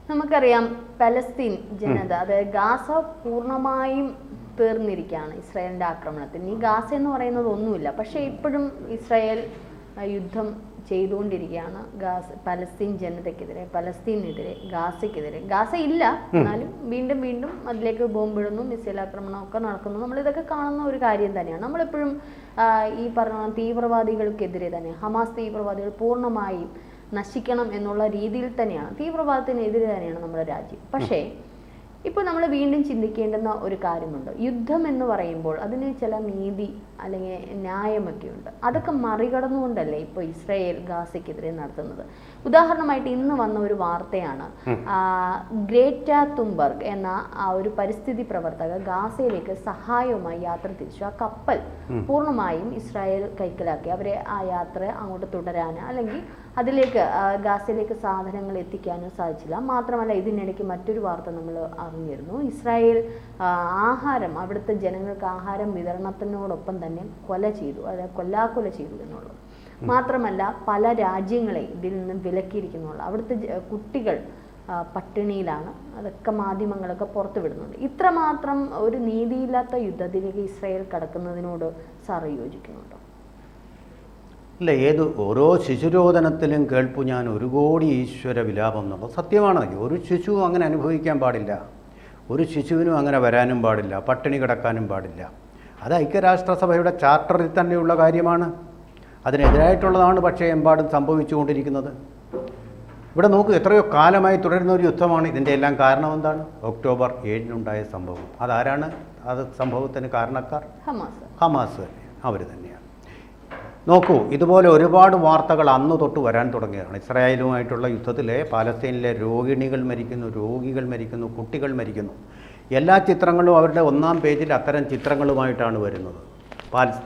നമുക്കറിയാം പലസ്തീൻ ജനത, അതായത് ഗാസ പൂർണ്ണമായും തീർന്നിരിക്കുകയാണ് ഇസ്രായേലിൻ്റെ ആക്രമണത്തിൽ. ഈ ഗാസ എന്ന് പറയുന്നത് ഒന്നുമില്ല, പക്ഷേ ഇപ്പോഴും ഇസ്രായേൽ യുദ്ധം ചെയ്തുകൊണ്ടിരിക്കുകയാണ് പലസ്തീൻ ജനതയ്ക്കെതിരെ, പലസ്തീനെതിരെ, ഗാസയ്ക്കെതിരെ. ഗാസ ഇല്ല, എന്നാലും വീണ്ടും വീണ്ടും അതിലേക്ക് ബോംബിടുന്നു, മിസൈൽ ആക്രമണം ഒക്കെ നടക്കുന്നു. നമ്മളിതൊക്കെ കാണുന്ന ഒരു കാര്യം തന്നെയാണ്. നമ്മളെപ്പോഴും ഈ പറഞ്ഞ തീവ്രവാദികൾക്കെതിരെ തന്നെ, ഹമാസ് തീവ്രവാദികൾ പൂർണ്ണമായും നശിക്കണം എന്നുള്ള രീതിയിൽ തന്നെയാണ്, തീവ്രവാദത്തിനെതിരെ തന്നെയാണ് നമ്മുടെ രാജ്യം. പക്ഷേ ഇപ്പോൾ നമ്മൾ വീണ്ടും ചിന്തിക്കേണ്ടുന്ന ഒരു കാര്യമുണ്ട്. യുദ്ധം എന്ന് പറയുമ്പോൾ അതിന് ചില നീതി അല്ലെങ്കിൽ ന്യായമൊക്കെ ഉണ്ട്. അതൊക്കെ മറികടന്നുകൊണ്ടല്ലേ ഇപ്പോൾ ഇസ്രായേൽ ഗാസയ്ക്കെതിരെ നടത്തുന്നത്. ഉദാഹരണമായിട്ട് ഇന്ന് വന്ന ഒരു വാർത്തയാണ്, ഗ്രേറ്റ തുംബർഗ് എന്ന ഒരു പരിസ്ഥിതി പ്രവർത്തക ഗാസയിലേക്ക് സഹായവുമായി യാത്ര തിരിച്ചു. ആ കപ്പൽ പൂർണ്ണമായും ഇസ്രായേൽ കൈക്കലാക്കി. അവരെ ആ യാത്ര അങ്ങോട്ട് തുടരാനോ അല്ലെങ്കിൽ അതിലേക്ക് ഗാസയിലേക്ക് സാധനങ്ങൾ എത്തിക്കാനോ സാധിച്ചില്ല. മാത്രമല്ല, ഇതിനിടയ്ക്ക് മറ്റൊരു വാർത്ത നമ്മൾ അറിഞ്ഞിരുന്നു. ഇസ്രായേൽ ആഹാരം, അവിടുത്തെ ജനങ്ങൾക്ക് ആഹാരം വിതരണത്തിനോടൊപ്പം തന്നെ കൊല ചെയ്തു, അതായത് കൊല്ലാക്കൊല ചെയ്തു എന്നുള്ളത്. മാത്രമല്ല, പല രാജ്യങ്ങളെ ഇതിൽ നിന്ന് വിലക്കിയിരിക്കുന്നുള്ള, അവിടുത്തെ കുട്ടികൾ പട്ടിണിയിലാണ്. അതൊക്കെ മാധ്യമങ്ങളൊക്കെ പുറത്തു വിടുന്നുണ്ട്. ഇത്രമാത്രം ഒരു നീതിയില്ലാത്ത യുദ്ധത്തിലേക്ക് ഇസ്രായേൽ കടക്കുന്നതിനോട് സാർ യോജിക്കുന്നുണ്ടോ? അല്ല, ഓരോ ശിശുരോധനത്തിലും കേൾപ്പു ഞാൻ 1 കോടി ഈശ്വര വിലാപം എന്നുള്ളത് സത്യമാണ്. ഒരു ശിശുവും അങ്ങനെ അനുഭവിക്കാൻ പാടില്ല, ഒരു ശിശുവിനും അങ്ങനെ വരാനും പാടില്ല, പട്ടിണി കിടക്കാനും പാടില്ല. അത് ഐക്യരാഷ്ട്രസഭയുടെ ചാർട്ടറിൽ തന്നെയുള്ള കാര്യമാണ്. അതിനെതിരായിട്ടുള്ളതാണ് പക്ഷേ എമ്പാടും സംഭവിച്ചുകൊണ്ടിരിക്കുന്നത്. ഇവിടെ നോക്കൂ, എത്രയോ കാലമായി തുടരുന്ന ഒരു യുദ്ധമാണ്. ഇതിൻ്റെ എല്ലാം കാരണം എന്താണ്? ഒക്ടോബർ 7-നുണ്ടായ സംഭവം. അതാരാണ് സംഭവത്തിന് കാരണക്കാർ? ഹമാസ് തന്നെ, അവർ തന്നെയാണ്. നോക്കൂ, ഇതുപോലെ ഒരുപാട് വാർത്തകൾ അന്ന് തൊട്ട് വരാൻ തുടങ്ങിയതാണ്. ഇസ്രായേലുമായിട്ടുള്ള യുദ്ധത്തിലെ പാലസ്തീനിലെ രോഗികൾ മരിക്കുന്നു, കുട്ടികൾ മരിക്കുന്നു. എല്ലാ ചിത്രങ്ങളും അവരുടെ 1-ാം പേജിൽ അത്തരം ചിത്രങ്ങളുമായിട്ടാണ് വരുന്നത്.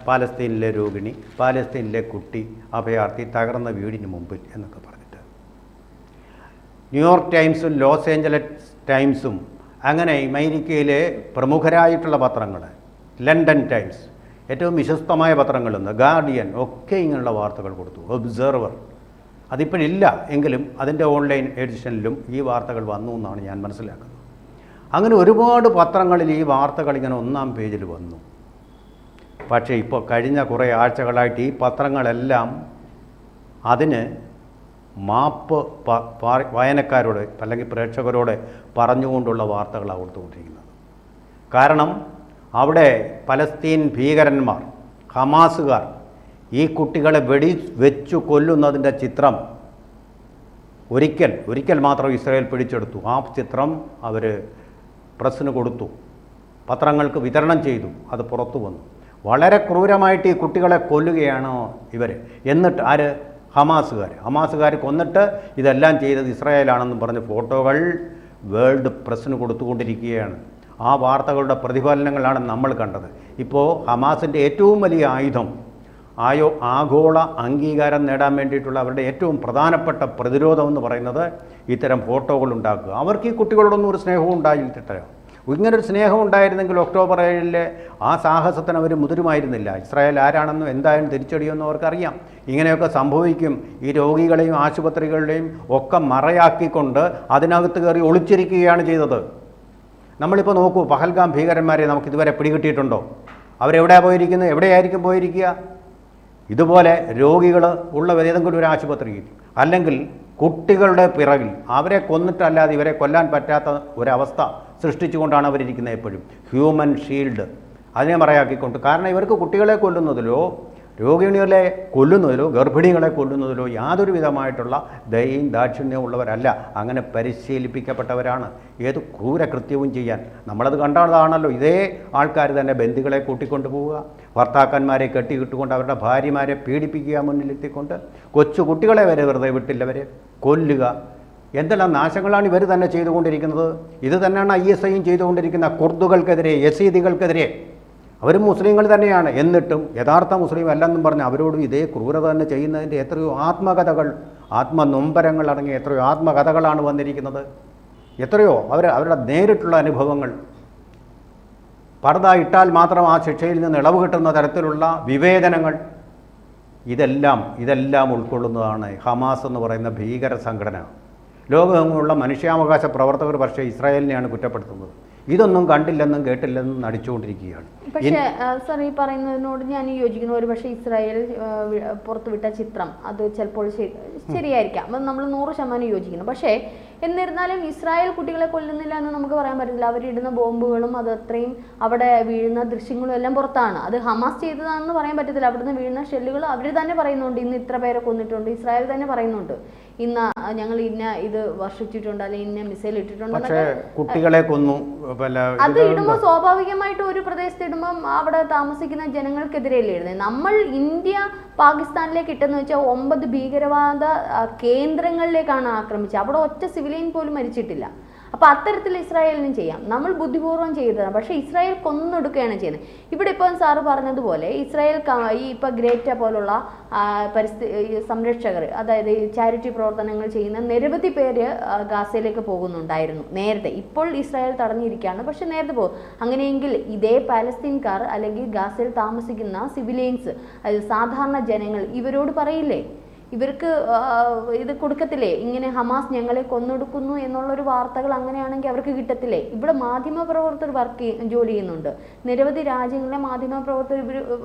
പാലസ്തീനിലെ രോഗിണി, പാലസ്തീനിലെ കുട്ടി, അഭയാർത്ഥി, തകർന്ന വീടിന് മുമ്പിൽ എന്നൊക്കെ പറഞ്ഞിട്ട്. ന്യൂയോർക്ക് ടൈംസും ലോസ് ഏഞ്ചലസ് ടൈംസും അങ്ങനെ അമേരിക്കയിലെ പ്രമുഖരായിട്ടുള്ള പത്രങ്ങൾ, ലണ്ടൻ ടൈംസ്, ഏറ്റവും വിശ്വസ്തമായ പത്രങ്ങളെന്ന് ഗാർഡിയൻ ഒക്കെ ഇങ്ങനെയുള്ള വാർത്തകൾ കൊടുത്തു. ഒബ്സർവർ അതിപ്പോഴില്ല എങ്കിലും അതിൻ്റെ ഓൺലൈൻ എഡിഷനിലും ഈ വാർത്തകൾ വന്നു എന്നാണ് ഞാൻ മനസ്സിലാക്കുന്നത്. അങ്ങനെ ഒരുപാട് പത്രങ്ങളിൽ ഈ വാർത്തകൾ ഇങ്ങനെ 1-ാം പേജിൽ വന്നു. പക്ഷേ ഇപ്പോൾ കഴിഞ്ഞ കുറേ ആഴ്ചകളായിട്ട് ഈ പത്രങ്ങളെല്ലാം അതിന് മാപ്പ് വായനക്കാരോട് അല്ലെങ്കിൽ പ്രേക്ഷകരോട് പറഞ്ഞുകൊണ്ടുള്ള വാർത്തകളാണ് കൊടുത്തുകൊണ്ടിരിക്കുന്നത്. കാരണം അവിടെ പലസ്തീൻ ഭീകരന്മാർ, ഹമാസുകാർ ഈ കുട്ടികളെ വെച്ചു കൊല്ലുന്നതിൻ്റെ ചിത്രം ഒരിക്കൽ മാത്രം ഇസ്രായേൽ പിടിച്ചെടുത്തു. ആ ചിത്രം അവർ പ്രസ്സിന് കൊടുത്തു, പത്രങ്ങൾക്ക് വിതരണം ചെയ്തു. അത് പുറത്തു വന്നു. വളരെ ക്രൂരമായിട്ട് ഈ കുട്ടികളെ കൊല്ലുകയാണോ ഇവർ? എന്നിട്ട് ആര്? ഹമാസുകാർ കൊന്നിട്ട് ഇതെല്ലാം ചെയ്തത് ഇസ്രായേലാണെന്ന് പറഞ്ഞ് ഫോട്ടോകൾ വേൾഡ് പ്രസ്സിന് കൊടുത്തുകൊണ്ടിരിക്കുകയാണ്. ആ വാർത്തകളുടെ പ്രതിഫലനങ്ങളാണ് നമ്മൾ കണ്ടത്. ഇപ്പോൾ ഹമാസിൻ്റെ ഏറ്റവും വലിയ ആയുധം, ആഗോള അംഗീകാരം നേടാൻ വേണ്ടിയിട്ടുള്ള അവരുടെ ഏറ്റവും പ്രധാനപ്പെട്ട പ്രതിരോധം എന്ന് പറയുന്നത് ഇത്തരം ഫോട്ടോകൾ ഉണ്ടാക്കുക. അവർക്ക് ഈ കുട്ടികളോടൊന്നും ഒരു സ്നേഹവും ഉണ്ടായിട്ടില്ല. ഇങ്ങനൊരു സ്നേഹം ഉണ്ടായിരുന്നെങ്കിൽ ഒക്ടോബർ 7-ലെ ആ സാഹസത്തിന് അവർ മുതിരുമായിരുന്നില്ല. ഇസ്രായേൽ ആരാണെന്നും എന്തായാലും തിരിച്ചടിയെന്നും അവർക്കറിയാം. ഇങ്ങനെയൊക്കെ സംഭവിക്കും. ഈ രോഗികളെയും ആശുപത്രികളുടെയും ഒക്കെ മറയാക്കിക്കൊണ്ട് അതിനകത്ത് കയറി ഒളിച്ചിരിക്കുകയാണ് ചെയ്തത്. നമ്മളിപ്പോൾ നോക്കൂ, പഹൽഗാം ഭീകരന്മാരെ നമുക്കിതുവരെ പിടികിട്ടിയിട്ടുണ്ടോ? അവരെവിടെയാണ് പോയിരിക്കുന്നത്? എവിടെയായിരിക്കും പോയിരിക്കുക? ഇതുപോലെ രോഗികൾ ഉള്ള ഏതെങ്കിലും ഒരു ആശുപത്രിയിൽ അല്ലെങ്കിൽ കുട്ടികളുടെ പിറകിൽ അവരെ കൊന്നിട്ടല്ലാതെ ഇവരെ കൊല്ലാൻ പറ്റാത്ത ഒരവസ്ഥ സൃഷ്ടിച്ചുകൊണ്ടാണ് അവരിയ്ക്കുന്നത്. എപ്പോഴും ഹ്യൂമൻ ഷീൽഡ് അതിനെ മറയാക്കിക്കൊണ്ട്. കാരണം ഇവർക്ക് കുട്ടികളെ കൊല്ലുന്നതിലോ രോഗിണികളെ കൊല്ലുന്നതിലോ ഗർഭിണികളെ കൊല്ലുന്നതിലോ യാതൊരു വിധമായിട്ടുള്ള ദയയും ദാക്ഷിണ്യവും ഉള്ളവരല്ല. അങ്ങനെ പരിശീലിപ്പിക്കപ്പെട്ടവരാണ് ഏത് ക്രൂരകൃത്യവും ചെയ്യാൻ. നമ്മളത് കണ്ടതാണല്ലോ. ഇതേ ആൾക്കാർ തന്നെ ബന്ദികളെ കൂട്ടിക്കൊണ്ടു പോവുക, ഭർത്താക്കന്മാരെ കെട്ടിക്കിട്ടുകൊണ്ട് അവരുടെ ഭാര്യമാരെ പീഡിപ്പിക്കുക, മുന്നിലെത്തിക്കൊണ്ട് കൊച്ചു കുട്ടികളെ വരെ വെറുതെ വിട്ടില്ലവരെ കൊല്ലുക. എന്തെല്ലാം നാശങ്ങളാണ് ഇവർ തന്നെ ചെയ്തുകൊണ്ടിരിക്കുന്നത്. ഇത് തന്നെയാണ് ISIയും ചെയ്തുകൊണ്ടിരിക്കുന്ന കുർദുകൾക്കെതിരെ, യസീദികൾക്കെതിരെ. അവരും മുസ്ലിങ്ങൾ തന്നെയാണ്. എന്നിട്ടും യഥാർത്ഥ മുസ്ലിം അല്ലെന്നും പറഞ്ഞ് അവരോടും ഇതേ ക്രൂരത തന്നെ ചെയ്യുന്നതിൻ്റെ എത്രയോ ആത്മകഥകൾ, ആത്മനൊമ്പരങ്ങൾ അടങ്ങിയ എത്രയോ ആത്മകഥകളാണ് വന്നിരിക്കുന്നത്. എത്രയോ അവരുടെ നേരിട്ടുള്ള അനുഭവങ്ങൾ. പർദ്ദ ഇട്ടാൽ മാത്രം ആ ശിക്ഷയിൽ നിന്ന് ഇളവ് കിട്ടുന്ന തരത്തിലുള്ള വിവേചനങ്ങൾ, ഇതെല്ലാം ഉൾക്കൊള്ളുന്നതാണ് ഹമാസ് എന്ന് പറയുന്ന ഭീകര സംഘടന. ലോകമെങ്ങുമുള്ള മനുഷ്യാവകാശ പ്രവർത്തകർ പക്ഷേ ഇസ്രായേലിനെയാണ് കുറ്റപ്പെടുത്തുന്നത്. ഇതൊന്നും കണ്ടില്ലെന്നും കേട്ടില്ലെന്നും നടിച്ചുകൊണ്ടിരിക്കുകയാണ്. പക്ഷേ സർ, ഈ പറയുന്നതിനോട് ഞാൻ യോജിക്കുന്നു. ഒരു പക്ഷേ ഇസ്രായേൽ പുറത്തുവിട്ട ചിത്രം അത് ചിലപ്പോൾ ശരിയായിരിക്കാം, അത് നമ്മൾ 100% യോജിക്കുന്നു. പക്ഷേ എന്നിരുന്നാലും ഇസ്രായേൽ കുട്ടികളെ കൊല്ലുന്നില്ല എന്ന് നമുക്ക് പറയാൻ പറ്റില്ല. അവരിടുന്ന ബോംബുകളും അത് അത്രയും അവിടെ വീഴുന്ന ദൃശ്യങ്ങളും എല്ലാം പുറത്താണ്. അത് ഹമാസ് ചെയ്തതാണെന്ന് പറയാൻ പറ്റത്തില്ല. അവിടുന്ന് വീഴുന്ന ഷെല്ലുകൾ അവർ തന്നെ പറയുന്നുണ്ട്, ഇന്ന് ഇത്ര പേരെ കൊന്നിട്ടുണ്ട്. ഇസ്രായേൽ തന്നെ പറയുന്നുണ്ട്, ഇന്ന് ഞങ്ങൾ ഇന്ന ഇത് വർഷിച്ചിട്ടുണ്ട്, അല്ലെങ്കിൽ ഇന്ന മിസൈൽ ഇട്ടിട്ടുണ്ട്. പക്ഷേ കുട്ടികളെ കൊന്നു. അത് ഇടുമ്പോൾ സ്വാഭാവികമായിട്ട് ഒരു പ്രദേശത്ത് ഇടുമ്പോൾ അവിടെ താമസിക്കുന്ന ജനങ്ങൾക്കെതിരെയല്ലേ ഇടുന്നത്. നമ്മൾ ഇന്ത്യ പാകിസ്ഥാനിലേക്ക് ഇട്ടെന്ന് വെച്ചാൽ 9 ഭീകരവാദ കേന്ദ്രങ്ങളിലേക്കാണ് ആക്രമിച്ചത്. അവിടെ ഒറ്റ സിവിലിയൻ പോലും മരിച്ചിട്ടില്ല. അപ്പോൾ അത്തരത്തിൽ ഇസ്രായേലിനും ചെയ്യാം. നമ്മൾ ബുദ്ധിപൂർവ്വം ചെയ്തതാണ്. പക്ഷേ ഇസ്രായേൽ കൊന്നൊടുക്കുകയാണ് ചെയ്യുന്നത്. ഇവിടെ ഇപ്പോൾ സാറ് പറഞ്ഞതുപോലെ ഇസ്രായേൽ ഈ ഇപ്പോൾ ഗ്രേറ്റ പോലുള്ള പരിസ്ഥിതി സംരക്ഷകർ, അതായത് ചാരിറ്റി പ്രവർത്തനങ്ങൾ ചെയ്യുന്ന നിരവധി പേര് ഗാസയിലേക്ക് പോകുന്നുണ്ടായിരുന്നു നേരത്തെ. ഇപ്പോൾ ഇസ്രായേൽ തടഞ്ഞിരിക്കുകയാണ്, പക്ഷെ നേരത്തെ പോകും. അങ്ങനെയെങ്കിൽ ഇതേ പാലസ്തീൻകാർ അല്ലെങ്കിൽ ഗാസയിൽ താമസിക്കുന്ന സിവിലിയൻസ്, അതായത് സാധാരണ ജനങ്ങൾ ഇവരോട് പറയില്ലേ, ഇവർക്ക് ഇത് കൊടുക്കത്തില്ലേ, ഇങ്ങനെ ഹമാസ് ഞങ്ങളെ കൊന്നൊടുക്കുന്നു എന്നുള്ളൊരു വാർത്തകൾ അങ്ങനെയാണെങ്കിൽ അവർക്ക് കിട്ടത്തില്ലേ? ഇവിടെ മാധ്യമപ്രവർത്തകർ ജോലി ചെയ്യുന്നുണ്ട്. നിരവധി രാജ്യങ്ങളിലെ മാധ്യമപ്രവർത്തകർ ഇവർ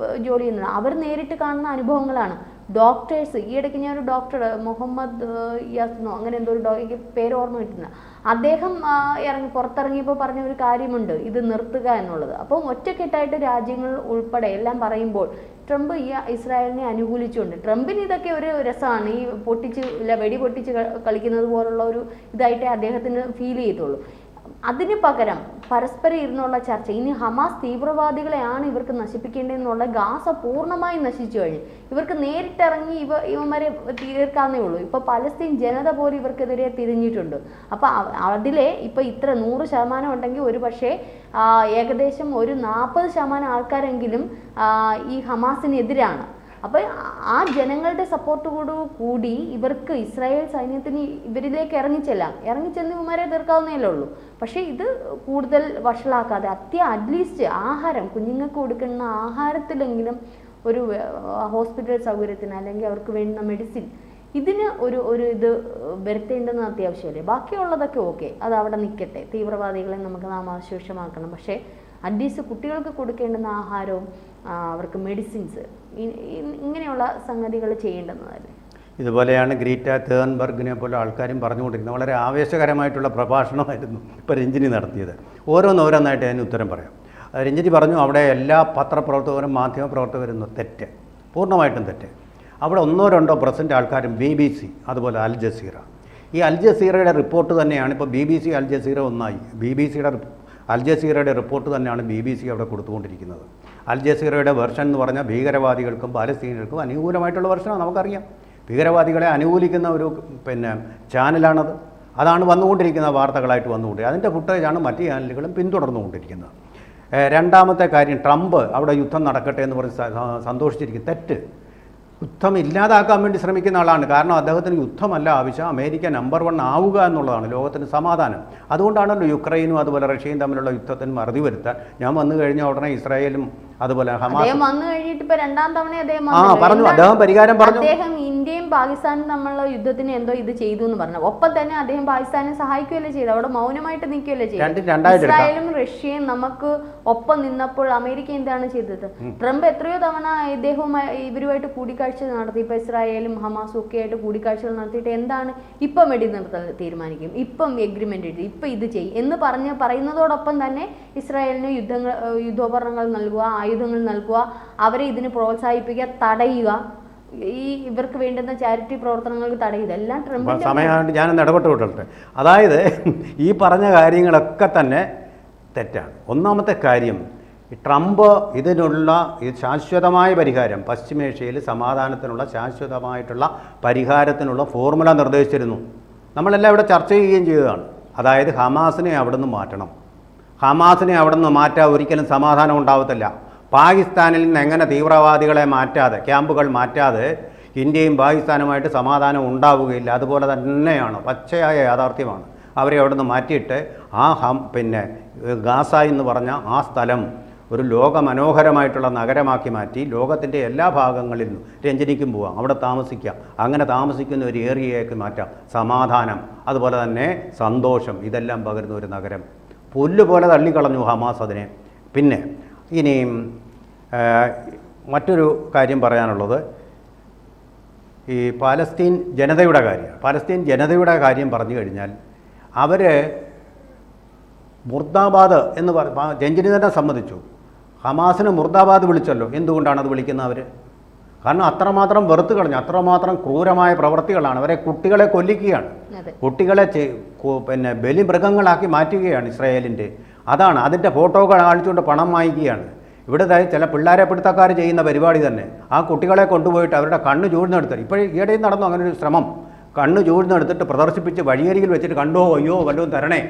ജോലി ചെയ്യുന്നുണ്ട്. അവർ നേരിട്ട് കാണുന്ന അനുഭവങ്ങളാണ്. ഡോക്ടേഴ്സ്, ഈയിടയ്ക്ക് ഞാൻ ഒരു ഡോക്ടർ മുഹമ്മദ് യാസ്നോ അങ്ങനെ എന്തോ ഒരു പേര് ഓർമ്മ കിട്ടുന്നില്ല, അദ്ദേഹം പുറത്തിറങ്ങിയപ്പോൾ പറഞ്ഞ ഒരു കാര്യമുണ്ട്, ഇത് നിർത്തുക എന്നുള്ളത്. അപ്പം ഒറ്റക്കെട്ടായിട്ട് രാജ്യങ്ങൾ ഉൾപ്പെടെ എല്ലാം പറയുമ്പോൾ ട്രംപ് ഈ ഇസ്രായേലിനെ അനുകൂലിച്ചുകൊണ്ട്, ട്രംപിന് ഇതൊക്കെ ഒരു രസമാണ്, ഈ വെടി പൊട്ടിച്ച് കളിക്കുന്നത് പോലുള്ള ഒരു ഇതായിട്ടേ അദ്ദേഹത്തിന് ഫീൽ ചെയ്തുള്ളൂ. അതിന് പകരം പരസ്പരം ഇരുന്നുള്ള ചർച്ച, ഇനി ഹമാസ് തീവ്രവാദികളെയാണ് ഇവർക്ക് നശിപ്പിക്കേണ്ടതെന്നുള്ള, ഗാസ പൂർണ്ണമായും നശിച്ചു കഴിഞ്ഞു, ഇവർക്ക് നേരിട്ടിറങ്ങി ഇവന്മാരെ തീർക്കാന്നേ ഉള്ളൂ. ഇപ്പൊ പലസ്തീൻ ജനത പോലും ഇവർക്കെതിരെ തിരിഞ്ഞിട്ടുണ്ട്. അപ്പൊ അതിലെ ഇപ്പൊ ഇത്ര 100% ഉണ്ടെങ്കിൽ ഒരു പക്ഷേ ഏകദേശം ഒരു 40% ആൾക്കാരെങ്കിലും ഈ ഹമാസിനെതിരാണ്. അപ്പോൾ ആ ജനങ്ങളുടെ സപ്പോർട്ടോടു കൂടി ഇവർക്ക് ഇസ്രായേൽ സൈന്യത്തിന് ഇവരിലേക്ക് ഇറങ്ങിച്ചെന്ന് ഇവന്മാരെ തീർക്കാവുന്നതല്ലേ ഉള്ളൂ. പക്ഷേ ഇത് കൂടുതൽ വഷളാക്കാതെ അറ്റ്ലീസ്റ്റ് ആഹാരം, കുഞ്ഞുങ്ങൾക്ക് കൊടുക്കുന്ന ആഹാരത്തിലെങ്കിലും ഒരു ഹോസ്പിറ്റൽ സൗകര്യത്തിന് അല്ലെങ്കിൽ അവർക്ക് വേണ്ടുന്ന മെഡിസിൻ, ഇതിന് ഒരു ഇത് വരുത്തേണ്ടെന്ന് അത്യാവശ്യമല്ലേ. ബാക്കിയുള്ളതൊക്കെ ഓക്കെ, അത് അവിടെ നിൽക്കട്ടെ, തീവ്രവാദികളെ നമുക്ക് നാമാവശേഷമാക്കണം. പക്ഷേ അറ്റ്ലീസ്റ്റ് കുട്ടികൾക്ക് കൊടുക്കേണ്ടുന്ന ആഹാരവും അവർക്ക് മെഡിസിൻസ്, ഇങ്ങനെയുള്ള സംഗതികൾ ചെയ്യേണ്ടുന്നതല്ലേ. ഇതുപോലെയാണ് ഗ്രീറ്റ തേൺബർഗിനെ പോലെ ആൾക്കാരും പറഞ്ഞുകൊണ്ടിരിക്കുന്നത്. വളരെ ആവേശകരമായിട്ടുള്ള പ്രഭാഷണമായിരുന്നു ഇപ്പോൾ രഞ്ജിനി നടത്തിയത്. ഓരോന്നോരോന്നായിട്ട് അതിന് ഉത്തരം പറയാം. രഞ്ജിനി പറഞ്ഞു അവിടെ എല്ലാ പത്രപ്രവർത്തകരും മാധ്യമപ്രവർത്തകരും തെറ്റ്, പൂർണ്ണമായിട്ടും തെറ്റ്. അവിടെ 1-2% ആൾക്കാരും BBC, അതുപോലെ അൽ ജസീറ. ഈ അൽ ജസീറയുടെ റിപ്പോർട്ട് തന്നെയാണ് ഇപ്പോൾ BBC അൽ ജസീറ ഒന്നായി. അൽ ജസീറയുടെ റിപ്പോർട്ട് തന്നെയാണ് BBC അവിടെ കൊടുത്തുകൊണ്ടിരിക്കുന്നത്. അൽ ജസീറയുടെ വെർഷൻ എന്ന് പറഞ്ഞാൽ ഭീകരവാദികൾക്കും പാലസ്തീനികൾക്കും അനുകൂലമായിട്ടുള്ള വെർഷനാണ്, നമുക്കറിയാം. ഭീകരവാദികളെ അനുകൂലിക്കുന്ന ഒരു ചാനലാണത്. അതാണ് വന്നുകൊണ്ടിരിക്കുന്ന വാർത്തകളായിട്ട് വന്നുകൊണ്ടിരിക്കുന്നത്. അതിൻ്റെ ഫുട്ടേജാണ് മറ്റ് ചാനലുകളും പിന്തുടർന്നുകൊണ്ടിരിക്കുന്നത്. രണ്ടാമത്തെ കാര്യം, ട്രംപ് അവിടെ യുദ്ധം നടക്കട്ടെ എന്ന് പറഞ്ഞ് സന്തോഷിച്ചിരിക്കും. തെറ്റ്. യുദ്ധം ഇല്ലാതാക്കാൻ വേണ്ടി ശ്രമിക്കുന്ന ആളാണ്. കാരണം അദ്ദേഹത്തിന് യുദ്ധമല്ല ആവശ്യം, അമേരിക്ക നമ്പർ 1 ആവുക എന്നുള്ളതാണ്, ലോകത്തിന് സമാധാനം. അതുകൊണ്ടാണല്ലോ യുക്രൈനും അതുപോലെ റഷ്യയും തമ്മിലുള്ള യുദ്ധത്തിന് മറുതി വരുത്താൻ ഞാൻ വന്നു കഴിഞ്ഞ ഉടനെ ഇസ്രായേലും അതുപോലെ ഹമാസ് വന്നു കഴിഞ്ഞിട്ട് ഇപ്പൊ 2ാം തവണ പറഞ്ഞു. അദ്ദേഹം പരിഹാരം പറഞ്ഞു. അദ്ദേഹം ഇന്ത്യയും പാകിസ്ഥാനും തമ്മിലുള്ള യുദ്ധത്തിന് എന്തോ ഇത് ചെയ്തു എന്ന് പറഞ്ഞു. ഒപ്പം തന്നെ അദ്ദേഹം പാകിസ്ഥാനെ സഹായിക്കുകയല്ലേ ചെയ്തു, അവിടെ മൗനമായിട്ട് നിൽക്കുകയല്ലേ ചെയ്തു. ഇസ്രായേലും റഷ്യയും നമുക്ക് ഒപ്പം നിന്നപ്പോൾ അമേരിക്ക എന്താണ് ചെയ്തത്? ട്രംപ് എത്രയോ തവണ ഇദ്ദേഹവുമായി ഇവരുമായിട്ട് കൂടിക്കാഴ്ച നടത്തി. ഇപ്പൊ ഇസ്രായേലും ഹമാസും ഒക്കെ ആയിട്ട് കൂടിക്കാഴ്ചകൾ നടത്തിയിട്ട് എന്താണ് ഇപ്പം വെടിനിർത്തൽ തീരുമാനിക്കും, ഇപ്പം എഗ്രിമെന്റ് എഴുതി, ഇപ്പം ഇത് ചെയ്യും എന്ന് പറയുന്നതോടൊപ്പം തന്നെ ഇസ്രായേലിന് യുദ്ധോപകരണങ്ങൾ നൽകുക, ആയുധങ്ങൾ നൽകുക, അവരെ ഇതിന് പ്രോത്സാഹിപ്പിക്കുക, തടയുക, ഈ ഇവർക്ക് വേണ്ടുന്ന ചാരിറ്റി പ്രവർത്തനങ്ങൾക്ക് തടയുക, എല്ലാം ട്രംപിന്റെ സമയമായിട്ട് ഞാനൊന്ന് ഇടപെട്ടുകൊള്ളട്ടെ. അതായത് ഈ പറഞ്ഞ കാര്യങ്ങളൊക്കെ തന്നെ തെറ്റാണ്. ഒന്നാമത്തെ കാര്യം, ട്രംപ് ഇതിനുള്ള ശാശ്വതമായ പരിഹാരം, പശ്ചിമേഷ്യയിൽ സമാധാനത്തിനുള്ള ശാശ്വതമായിട്ടുള്ള പരിഹാരത്തിനുള്ള ഫോർമുല നിർദ്ദേശിച്ചിരുന്നു. നമ്മളെല്ലാം ഇവിടെ ചർച്ച ചെയ്യുകയും ചെയ്തതാണ്. അതായത് ഹമാസിനെ അവിടെ നിന്ന് മാറ്റണം. ഹമാസിനെ അവിടെ നിന്ന് മാറ്റാൻ ഒരിക്കലും സമാധാനം ഉണ്ടാവത്തില്ല. പാകിസ്ഥാനിൽ നിന്ന് എങ്ങനെ തീവ്രവാദികളെ മാറ്റാതെ, ക്യാമ്പുകൾ മാറ്റാതെ ഇന്ത്യയും പാകിസ്ഥാനുമായിട്ട് സമാധാനം ഉണ്ടാവുകയില്ല. അതുപോലെ തന്നെയാണ്, പച്ചയായ യാഥാർത്ഥ്യമാണ്. അവരെ അവിടെ നിന്ന് മാറ്റിയിട്ട് ഗാസ എന്ന് പറഞ്ഞ ആ സ്ഥലം ഒരു ലോകമനോഹരമായിട്ടുള്ള നഗരമാക്കി മാറ്റി ലോകത്തിൻ്റെ എല്ലാ ഭാഗങ്ങളിൽ നിന്നും രഞ്ജനിക്കും പോവാം, അവിടെ താമസിക്കാം. അങ്ങനെ താമസിക്കുന്ന ഒരു ഏരിയയാക്കി മാറ്റാം. സമാധാനം, അതുപോലെ തന്നെ സന്തോഷം, ഇതെല്ലാം പകരുന്ന ഒരു നഗരം. പുല്ലുപോലെ തള്ളിക്കളഞ്ഞു ഹമാസ് അതിനെ. പിന്നെ ഇനിയും മറ്റൊരു കാര്യം പറയാനുള്ളത് ഈ പാലസ്തീൻ ജനതയുടെ കാര്യമാണ്. പാലസ്തീൻ ജനതയുടെ കാര്യം പറഞ്ഞു കഴിഞ്ഞാൽ അവർ മുർദാബാദ് എന്ന് രഞ്ജിനി തന്നെ സമ്മതിച്ചു. ഹമാസിന് മുർദാബാദ് വിളിച്ചല്ലോ. എന്തുകൊണ്ടാണ് അത് വിളിക്കുന്നത് അവർ? കാരണം അത്രമാത്രം വെറുത്ത് കളഞ്ഞു, അത്രമാത്രം ക്രൂരമായ പ്രവൃത്തികളാണ്. അവരെ കുട്ടികളെ കൊല്ലിക്കുകയാണ്, കുട്ടികളെ പിന്നെ ബലിമൃഗങ്ങളാക്കി മാറ്റുകയാണ് ഇസ്രായേലിൻ്റെ. അതാണ് അതിൻ്റെ ഫോട്ടോകൾ കാണിച്ചുകൊണ്ട് പണം വാങ്ങിക്കുകയാണ്. ഇവിടെ ചില പിള്ളേരെ പിടുത്തക്കാർ ചെയ്യുന്ന പരിപാടി തന്നെ. ആ കുട്ടികളെ കൊണ്ടുപോയിട്ട് അവരുടെ കണ്ണ് ചൂഴ്ന്നെടുത്ത്, ഇപ്പോൾ ഈയിടെയും നടന്നു അങ്ങനെ ഒരു ശ്രമം. കണ്ണ് ചൂഴ്ന്നെടുത്തിട്ട് പ്രദർശിപ്പിച്ച് വഴിയരികിൽ വെച്ചിട്ട് കണ്ടോ അയ്യോ വല്ലതും തരണേ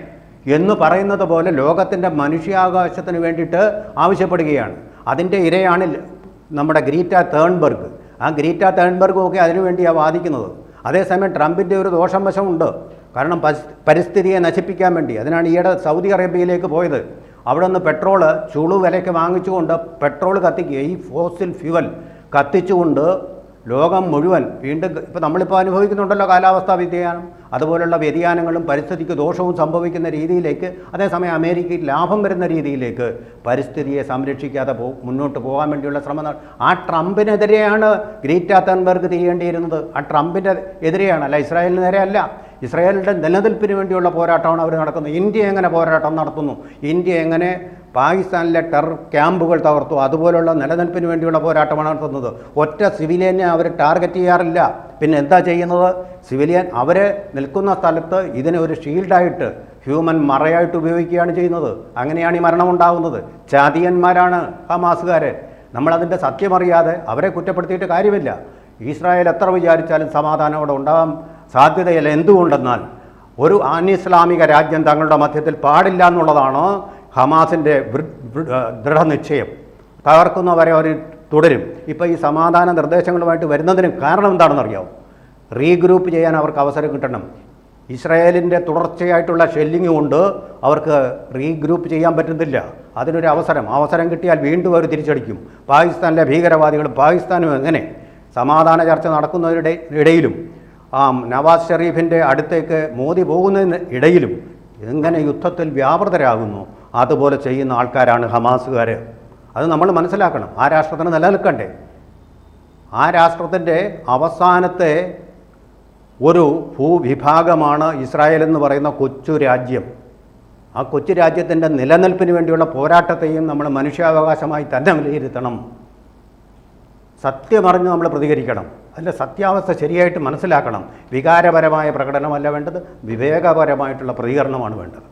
എന്ന് പറയുന്നത് പോലെ ലോകത്തിൻ്റെ മനുഷ്യാവകാശത്തിന് വേണ്ടിയിട്ട് ആവശ്യപ്പെടുകയാണ്. അതിൻ്റെ ഇരയാണ് നമ്മുടെ ഗ്രീറ്റ തേൺബർഗ്. ആ ഗ്രീറ്റ തേൺബർഗും ഒക്കെ അതിനുവേണ്ടിയാണ് വാദിക്കുന്നത്. അതേസമയം ട്രംപിൻ്റെ ഒരു ദോഷം വശമുണ്ട്. കാരണം പരിസ്ഥിതിയെ നശിപ്പിക്കാൻ വേണ്ടി. അതിനാണ് ഈയിടെ സൗദി അറേബ്യയിലേക്ക് പോയത്. അവിടെ നിന്ന് പെട്രോള് ചുളു വിലയ്ക്ക് വാങ്ങിച്ചുകൊണ്ട് പെട്രോൾ കത്തിക്കുക, ഈ ഫോസിൽ ഫ്യൂവൽ കത്തിച്ചുകൊണ്ട് ലോകം മുഴുവൻ വീണ്ടും ഇപ്പോൾ നമ്മളിപ്പോൾ അനുഭവിക്കുന്നുണ്ടല്ലോ കാലാവസ്ഥാ വ്യതിയാനം, അതുപോലുള്ള വ്യതിയാനങ്ങളും പരിസ്ഥിതിക്ക് ദോഷവും സംഭവിക്കുന്ന രീതിയിലേക്ക്, അതേസമയം അമേരിക്കയിൽ ലാഭം വരുന്ന രീതിയിലേക്ക് പരിസ്ഥിതിയെ സംരക്ഷിക്കാതെ മുന്നോട്ട് പോകാൻ വേണ്ടിയുള്ള ശ്രമം. ആ ട്രംപിനെതിരെയാണ് ഗ്രീറ്റ തൻബർഗ് ചെയ്യേണ്ടിയിരുന്നത്. ആ ട്രംപിൻ്റെ എതിരെയാണ്, അല്ല ഇസ്രായേലിന് നേരെ അല്ല. ഇസ്രായേലിൻ്റെ നിലനിൽപ്പിന് വേണ്ടിയുള്ള പോരാട്ടമാണ് അവർ നടക്കുന്നത്. ഇന്ത്യ എങ്ങനെ പോരാട്ടം നടത്തുന്നു, ഇന്ത്യ എങ്ങനെ പാകിസ്ഥാനിലെ ടെറർ ക്യാമ്പുകൾ തകർത്തു, അതുപോലുള്ള നിലനിൽപ്പിന് വേണ്ടിയുള്ള പോരാട്ടമാണ് നടത്തുന്നത്. ഒറ്റ സിവിലിയനെ അവർ ടാർഗറ്റ് ചെയ്യാറില്ല. പിന്നെ എന്താ ചെയ്യുന്നത്? സിവിലിയൻ അവർ നിൽക്കുന്ന സ്ഥലത്ത് ഇതിനെ ഒരു ഷീൽഡായിട്ട്, ഹ്യൂമൻ മറയായിട്ട് ഉപയോഗിക്കുകയാണ് ചെയ്യുന്നത്. അങ്ങനെയാണ് ഈ മരണമുണ്ടാകുന്നത്. ചാതിയന്മാരാണ് ഹമാസുകാർ. നമ്മളതിൻ്റെ സത്യമറിയാതെ അവരെ കുറ്റപ്പെടുത്തിയിട്ട് കാര്യമില്ല. ഇസ്രായേൽ എത്ര വിചാരിച്ചാലും സമാധാനം അവിടെ ഉണ്ടാകാൻ സാധ്യതയില്ല. എന്തുകൊണ്ടെന്നാൽ ഒരു അനിസ്ലാമിക രാജ്യം തങ്ങളുടെ മധ്യത്തിൽ പാടില്ല എന്നുള്ളതാണ് ഹമാസിൻ്റെ ദൃഢനിശ്ചയം. തകർക്കുന്നവരെ അവർ തുടരും. ഇപ്പോൾ ഈ സമാധാന നിർദ്ദേശങ്ങളുമായിട്ട് വരുന്നതിന് കാരണം എന്താണെന്നറിയാവും? റീഗ്രൂപ്പ് ചെയ്യാൻ അവർക്ക് അവസരം കിട്ടണം. ഇസ്രായേലിൻ്റെ തുടർച്ചയായിട്ടുള്ള ഷെല്ലിങ് കൊണ്ട് അവർക്ക് റീഗ്രൂപ്പ് ചെയ്യാൻ പറ്റുന്നില്ല. അതിനൊരു അവസരം കിട്ടിയാൽ വീണ്ടും അവർ തിരിച്ചടിക്കും. പാകിസ്ഥാനിലെ ഭീകരവാദികളും പാകിസ്ഥാനും എങ്ങനെ സമാധാന ചർച്ച നടക്കുന്നവരുടെ ഇടയിലും നവാസ് ഷെരീഫിൻ്റെ അടുത്തേക്ക് മോദി പോകുന്നതിന് ഇടയിലും എങ്ങനെ യുദ്ധത്തിൽ വ്യാപൃതരാകുന്നു, അതുപോലെ ചെയ്യുന്ന ആൾക്കാരാണ് ഹമാസുകാർ. അത് നമ്മൾ മനസ്സിലാക്കണം. ആ രാഷ്ട്രത്തിന് നിലനിൽക്കണ്ടേ? ആ രാഷ്ട്രത്തിൻ്റെ അവസാനത്തെ ഒരു ഭൂവിഭാഗമാണ് ഇസ്രായേൽ എന്ന് പറയുന്ന കൊച്ചു രാജ്യം. ആ കൊച്ചു രാജ്യത്തിൻ്റെ നിലനിൽപ്പിന് വേണ്ടിയുള്ള പോരാട്ടത്തെയും നമ്മൾ മനുഷ്യാവകാശമായി തന്നെ വിലയിരുത്തണം. സത്യമറിഞ്ഞ് നമ്മൾ പ്രതികരിക്കണം. അതിൻ്റെ സത്യാവസ്ഥ ശരിയായിട്ട് മനസ്സിലാക്കണം. വികാരപരമായ പ്രകടനമല്ല വേണ്ടത്, വിവേകപരമായിട്ടുള്ള പ്രതികരണമാണ് വേണ്ടത്.